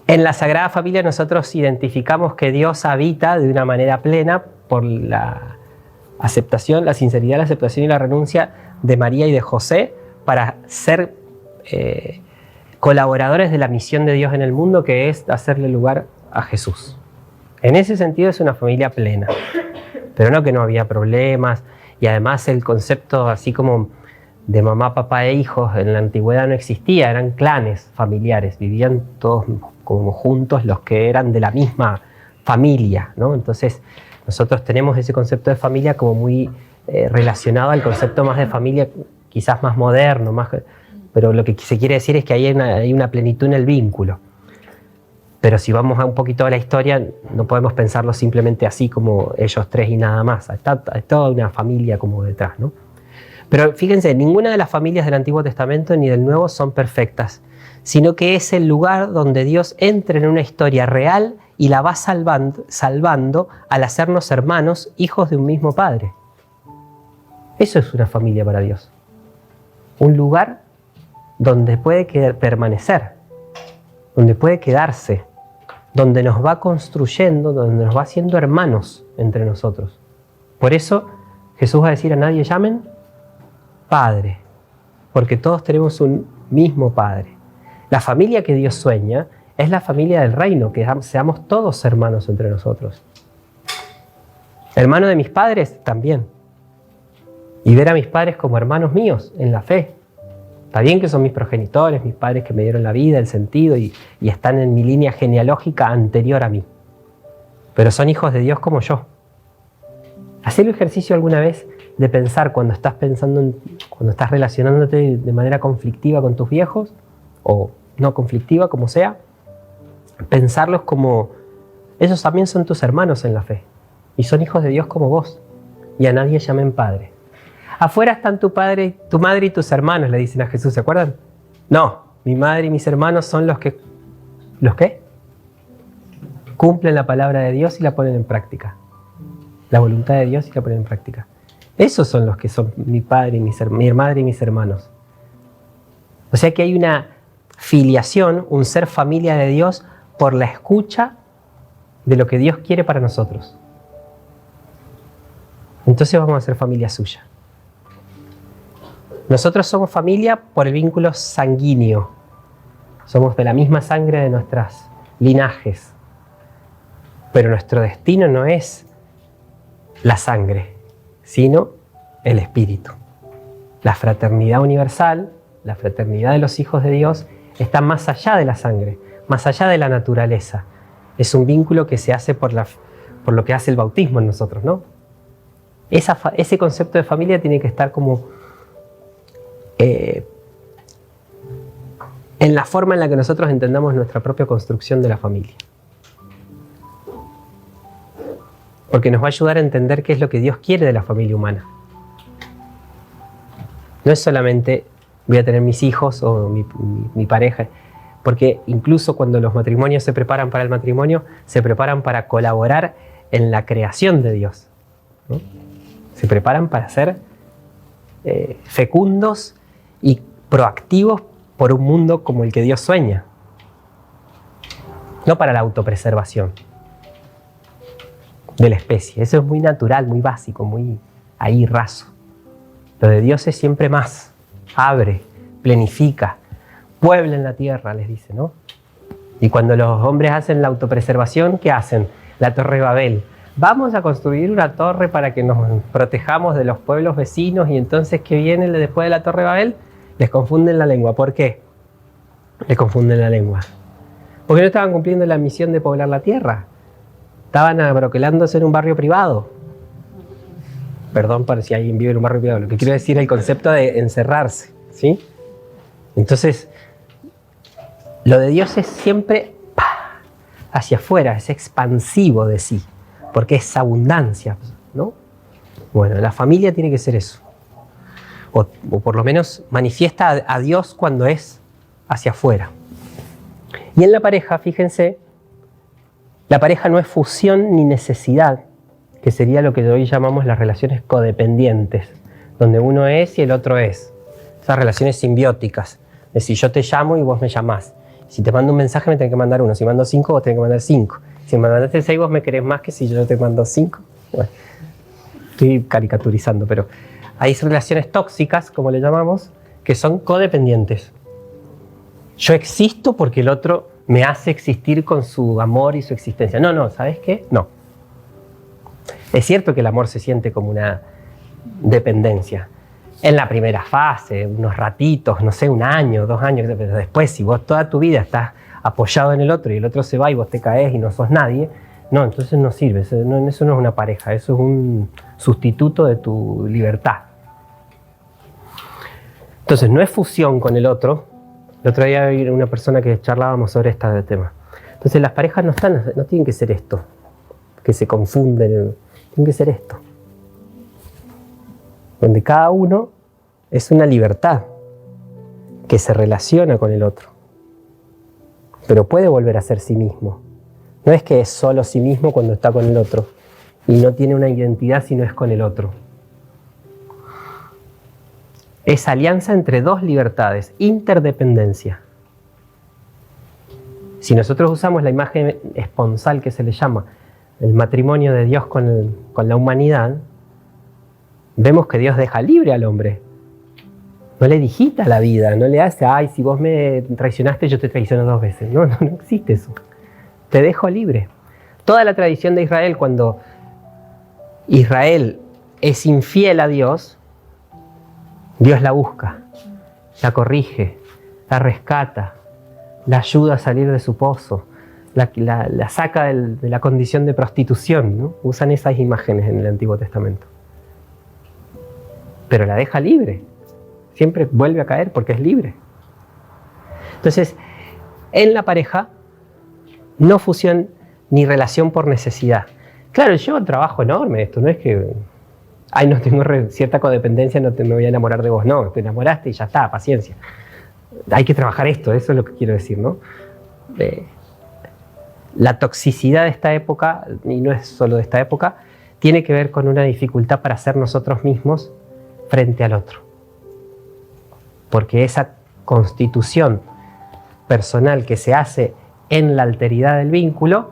en la Sagrada Familia nosotros identificamos que Dios habita de una manera plena por la aceptación, la sinceridad, la aceptación y la renuncia de María y de José para ser colaboradores de la misión de Dios en el mundo, que es hacerle lugar a Jesús. En ese sentido es una familia plena, pero no que no había problemas, y además el concepto así como de mamá, papá e hijos en la antigüedad no existía, eran clanes familiares, vivían todos como juntos los que eran de la misma familia, ¿no? Entonces nosotros tenemos ese concepto de familia como muy relacionado al concepto más de familia, quizás más moderno, pero lo que se quiere decir es que hay una plenitud en el vínculo. Pero si vamos a un poquito a la historia, no podemos pensarlo simplemente así como ellos tres y nada más. Hay toda una familia como detrás, ¿no? Pero fíjense, ninguna de las familias del Antiguo Testamento ni del Nuevo son perfectas, sino que es el lugar donde Dios entra en una historia real y la va salvando al hacernos hermanos, hijos de un mismo Padre. Eso es una familia para Dios. Un lugar donde puede permanecer, donde puede quedarse, donde nos va construyendo, donde nos va haciendo hermanos entre nosotros. Por eso Jesús va a decir: a nadie llamen Padre, porque todos tenemos un mismo Padre. La familia que Dios sueña es la familia del reino, que seamos todos hermanos entre nosotros. Hermano de mis padres también. Y ver a mis padres como hermanos míos en la fe. Está bien que son mis progenitores, mis padres que me dieron la vida, el sentido y están en mi línea genealógica anterior a mí. Pero son hijos de Dios como yo. Haz el ejercicio alguna vez de pensar cuando estás relacionándote de manera conflictiva con tus viejos, o no conflictiva, como sea, pensarlos como ellos también son tus hermanos en la fe y son hijos de Dios como vos, y a nadie llamen Padre. Afuera están tu padre, tu madre y tus hermanos, le dicen a Jesús, ¿se acuerdan? No, mi madre y mis hermanos son los que cumplen la palabra de Dios y la ponen en práctica. La voluntad de Dios y la ponen en práctica. Esos son los que son mi padre y mi madre y mis hermanos. O sea que hay una filiación, un ser familia de Dios por la escucha de lo que Dios quiere para nosotros. Entonces vamos a ser familia suya. Nosotros somos familia por el vínculo sanguíneo. Somos de la misma sangre de nuestros linajes. Pero nuestro destino no es la sangre, sino el espíritu. La fraternidad universal, la fraternidad de los hijos de Dios, está más allá de la sangre, más allá de la naturaleza. Es un vínculo que se hace por lo que hace el bautismo en nosotros, ¿no? Ese concepto de familia tiene que estar como en la forma en la que nosotros entendamos nuestra propia construcción de la familia. Porque nos va a ayudar a entender qué es lo que Dios quiere de la familia humana. No es solamente voy a tener mis hijos o mi pareja, porque incluso cuando los matrimonios se preparan para el matrimonio, se preparan para colaborar en la creación de Dios, ¿no? Se preparan para ser fecundos y proactivos por un mundo como el que Dios sueña, no para la autopreservación de la especie. Eso es muy natural, muy básico, muy ahí raso. Lo de Dios es siempre más. Abre, plenifica, puebla en la tierra, les dice, ¿no? Y cuando los hombres hacen la autopreservación, ¿qué hacen? La Torre Babel. Vamos a construir una torre para que nos protejamos de los pueblos vecinos, y entonces, ¿qué viene después de la Torre Babel? Les confunden la lengua. ¿Por qué? Les confunden la lengua. Porque no estaban cumpliendo la misión de poblar la tierra. Estaban abroquelándose en un barrio privado. Perdón por si alguien vive en un barrio privado. Lo que quiero decir es el concepto de encerrarse, ¿sí? Entonces, lo de Dios es siempre hacia afuera, es expansivo de sí, porque es abundancia, ¿no? Bueno, la familia tiene que ser eso. O por lo menos manifiesta a Dios cuando es hacia afuera. Y en la pareja, fíjense, la pareja no es fusión ni necesidad, que sería lo que hoy llamamos las relaciones codependientes, donde uno es y el otro es. Esas relaciones simbióticas. Es decir, yo te llamo y vos me llamás. Si te mando un mensaje me tenés que mandar uno. Si mando 5, vos tenés que mandar 5. Si me mandaste 6, vos me querés más que si yo te mando 5. Bueno, estoy caricaturizando, pero hay relaciones tóxicas, como le llamamos, que son codependientes. Yo existo porque el otro me hace existir con su amor y su existencia. No, ¿sabes qué? No. Es cierto que el amor se siente como una dependencia. En la primera fase, unos ratitos, no sé, 1 año, 2 años, pero después, si vos toda tu vida estás apoyado en el otro y el otro se va y vos te caes y no sos nadie, no, entonces no sirve. Eso no es una pareja, eso es un sustituto de tu libertad. Entonces, no es fusión con el otro. El otro día había una persona que charlábamos sobre este tema. Entonces, las parejas no tienen que ser esto, que se confunden, tienen que ser esto, donde cada uno es una libertad que se relaciona con el otro, pero puede volver a ser sí mismo. No es que es solo sí mismo cuando está con el otro y no tiene una identidad si no es con el otro. Es alianza entre dos libertades, interdependencia. Si nosotros usamos la imagen esponsal que se le llama, el matrimonio de Dios con la humanidad, vemos que Dios deja libre al hombre. No le digita la vida, no le hace, ay, si vos me traicionaste, yo te traiciono 2 veces. No existe eso. Te dejo libre. Toda la tradición de Israel, cuando Israel es infiel a Dios, Dios la busca, la corrige, la rescata, la ayuda a salir de su pozo, la saca de la condición de prostitución, ¿no? Usan esas imágenes en el Antiguo Testamento. Pero la deja libre. Siempre vuelve a caer porque es libre. Entonces, en la pareja, no fusión ni relación por necesidad. Claro, lleva un trabajo enorme esto, no es que, ay, no tengo cierta codependencia, no me voy a enamorar de vos. No, te enamoraste y ya está, paciencia. Hay que trabajar esto, eso es lo que quiero decir, ¿no? La toxicidad de esta época, y no es solo de esta época, tiene que ver con una dificultad para ser nosotros mismos frente al otro. Porque esa constitución personal que se hace en la alteridad del vínculo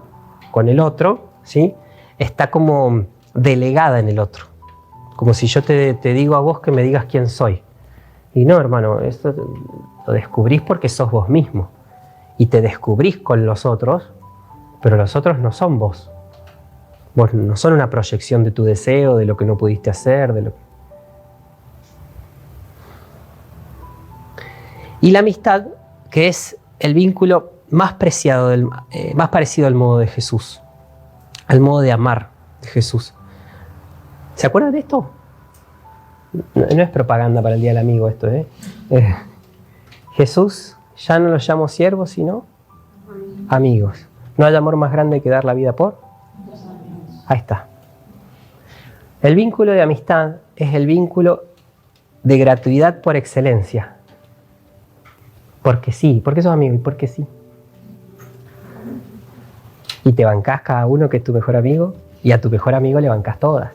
con el otro, ¿sí?, está como delegada en el otro. Como si yo te digo a vos que me digas quién soy. Y no, hermano, esto lo descubrís porque sos vos mismo. Y te descubrís con los otros, pero los otros no son vos. Vos no son una proyección de tu deseo, de lo que no pudiste hacer, de lo... Y la amistad, que es el vínculo más preciado, más parecido al modo de Jesús, al modo de amar de Jesús. ¿Se acuerdan de esto? No es propaganda para el Día del Amigo esto, ¿eh? Jesús ya no los llamo siervos, sino amigos. ¿No hay amor más grande que dar la vida por? Ahí está. El vínculo de amistad es el vínculo de gratuidad por excelencia. Porque sí, porque sos amigo y porque sí. Y te bancás cada uno que es tu mejor amigo, y a tu mejor amigo le bancás todas.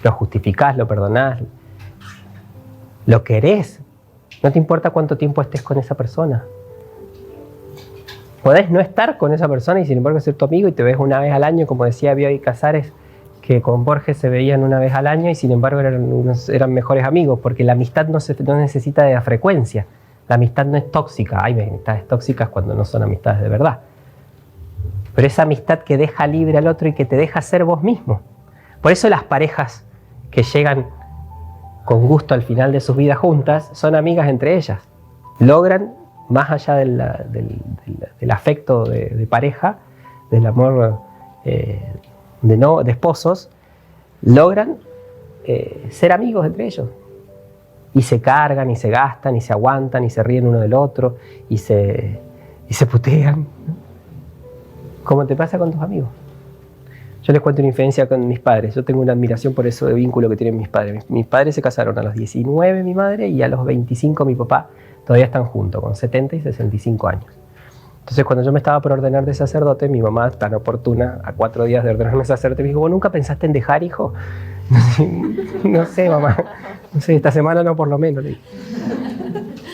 Lo justificás, lo perdonás, lo querés. No te importa cuánto tiempo estés con esa persona. Podés no estar con esa persona y sin embargo ser tu amigo y te ves una vez al año, como decía Bioy Casares, que con Borges se veían una vez al año y sin embargo eran mejores amigos, porque la amistad no necesita de la frecuencia. La amistad no es tóxica. Hay amistades tóxicas cuando no son amistades de verdad. Pero esa amistad que deja libre al otro y que te deja ser vos mismo. Por eso las parejas que llegan con gusto al final de sus vidas juntas son amigas entre ellas. Logran, más allá del afecto de pareja, del amor de esposos, logran ser amigos entre ellos. Y se cargan, y se gastan, y se aguantan, y se ríen uno del otro, y se putean. ¿Cómo te pasa con tus amigos? Yo les cuento una infancia con mis padres. Yo tengo una admiración por eso de vínculo que tienen mis padres. Mis padres se casaron a los 19, mi madre, y a los 25 mi papá. Todavía están juntos, con 70 y 65 años. Entonces, cuando yo me estaba por ordenar de sacerdote, mi mamá, tan oportuna, a 4 días de ordenarme sacerdote, me dijo: ¿vos nunca pensaste en dejar, hijo? No sé, mamá. No sé, esta semana no, por lo menos.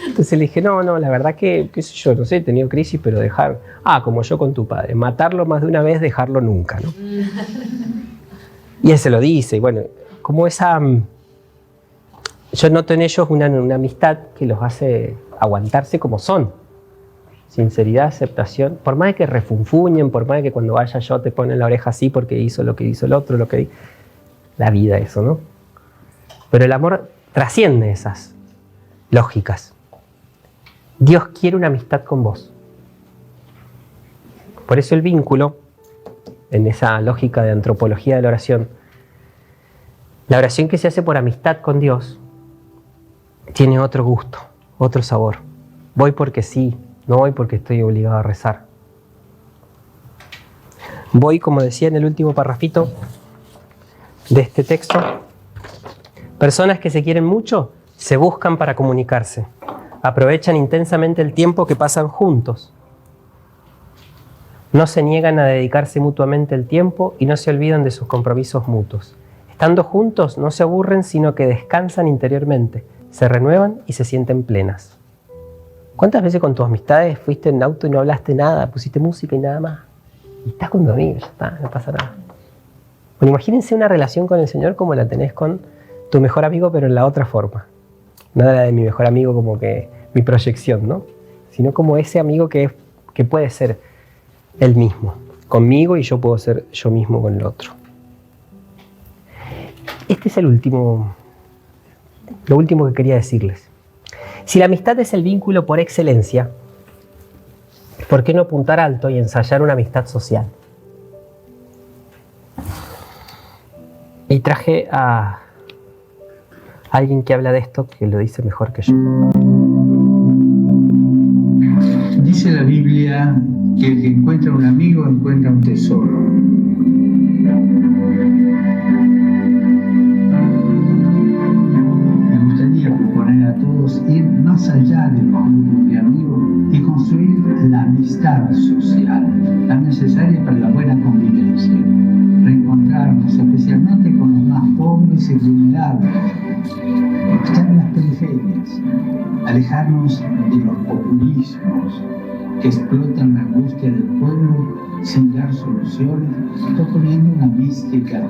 Entonces le dije: no, la verdad que, qué sé yo, no sé, he tenido crisis, pero dejar... como yo con tu padre, matarlo más de una vez, dejarlo nunca, ¿no? Y él se lo dice, y bueno, como esa... Yo noto en ellos una amistad que los hace aguantarse como son. Sinceridad, aceptación. Por más de que refunfuñen, por más de que cuando vaya yo te ponen la oreja así porque hizo lo que hizo el otro, la vida eso, ¿no? Pero el amor trasciende esas lógicas. Dios quiere una amistad con vos. Por eso el vínculo, en esa lógica de antropología de la oración que se hace por amistad con Dios, tiene otro gusto, otro sabor. Voy porque sí, no voy porque estoy obligado a rezar. Voy, como decía en el último parrafito de este texto, personas que se quieren mucho se buscan para comunicarse, aprovechan intensamente el tiempo que pasan juntos, no se niegan a dedicarse mutuamente el tiempo y no se olvidan de sus compromisos mutuos. Estando juntos no se aburren, sino que descansan interiormente, se renuevan y se sienten plenas. ¿Cuántas veces con tus amistades fuiste en auto y no hablaste nada, pusiste música y nada más? Y estás con tu amigo, ya está, no pasa nada. Bueno, imagínense una relación con el Señor como la tenés con tu mejor amigo, pero en la otra forma. No la de mi mejor amigo como que mi proyección, ¿no? Sino como ese amigo que puede ser él mismo, conmigo, y yo puedo ser yo mismo con el otro. Este es lo último que quería decirles. Si la amistad es el vínculo por excelencia, ¿por qué no apuntar alto y ensayar una amistad social? Y traje a alguien que habla de esto, que lo dice mejor que yo. Dice la Biblia que el que encuentra un amigo encuentra un tesoro. Me gustaría proponer a todos ir más allá de los grupos de amigos y construir la amistad social, tan necesaria para la buena convivencia. Reencontrarnos sectores vulnerables, estar en las periferias, alejarnos de los populismos que explotan la angustia del pueblo sin dar soluciones, proponiendo una mística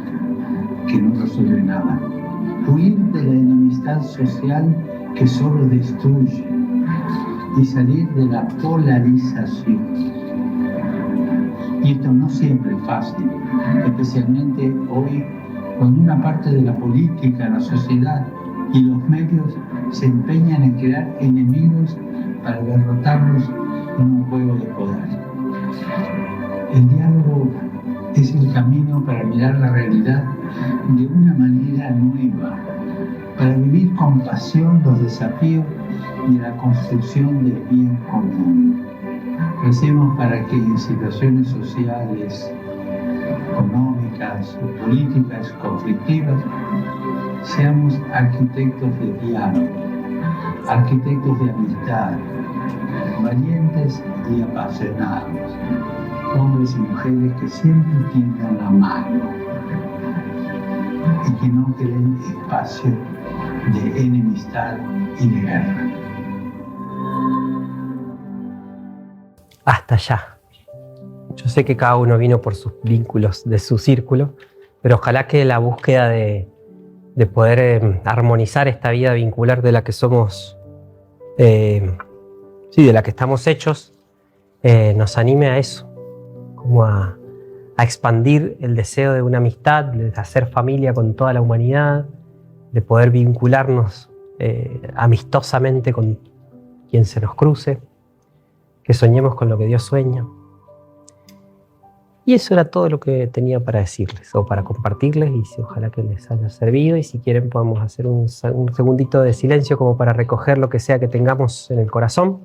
que no resuelve nada. Huir de la enemistad social que solo destruye y salir de la polarización. Y esto no siempre es fácil, especialmente hoy, cuando una parte de la política, la sociedad y los medios se empeñan en crear enemigos para derrotarlos en un juego de poder. El diálogo es el camino para mirar la realidad de una manera nueva, para vivir con pasión los desafíos de la construcción del bien común. Recemos para que en situaciones sociales, económicas y políticas conflictivas seamos arquitectos de diálogo, arquitectos de amistad, valientes y apasionados, hombres y mujeres que siempre tiendan la mano y que no creen espacio de enemistad y de guerra. Hasta allá. Yo sé que cada uno vino por sus vínculos de su círculo, pero ojalá que la búsqueda de poder armonizar esta vida vincular de la que somos, de la que estamos hechos, nos anime a eso, como a expandir el deseo de una amistad, de hacer familia con toda la humanidad, de poder vincularnos amistosamente con quien se nos cruce, que soñemos con lo que Dios sueña. Y eso era todo lo que tenía para decirles o para compartirles, y ojalá que les haya servido. Y si quieren podemos hacer un segundito de silencio como para recoger lo que sea que tengamos en el corazón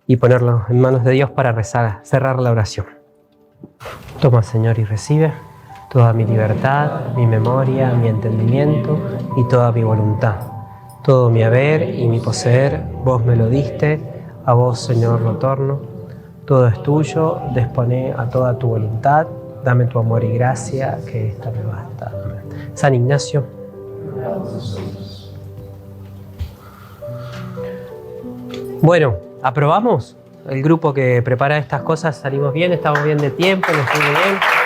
y ponerlo en manos de Dios para cerrar la oración. Toma, Señor, y recibe toda mi libertad, mi memoria, mi entendimiento y toda mi voluntad. Todo mi haber y mi poseer, vos me lo diste, a vos, Señor, lo torno. Todo es tuyo, disponé a toda tu voluntad. Dame tu amor y gracia, que esta me basta. Amén. San Ignacio. Bueno, ¿aprobamos? El grupo que prepara estas cosas, salimos bien, estamos bien de tiempo, nos fue bien.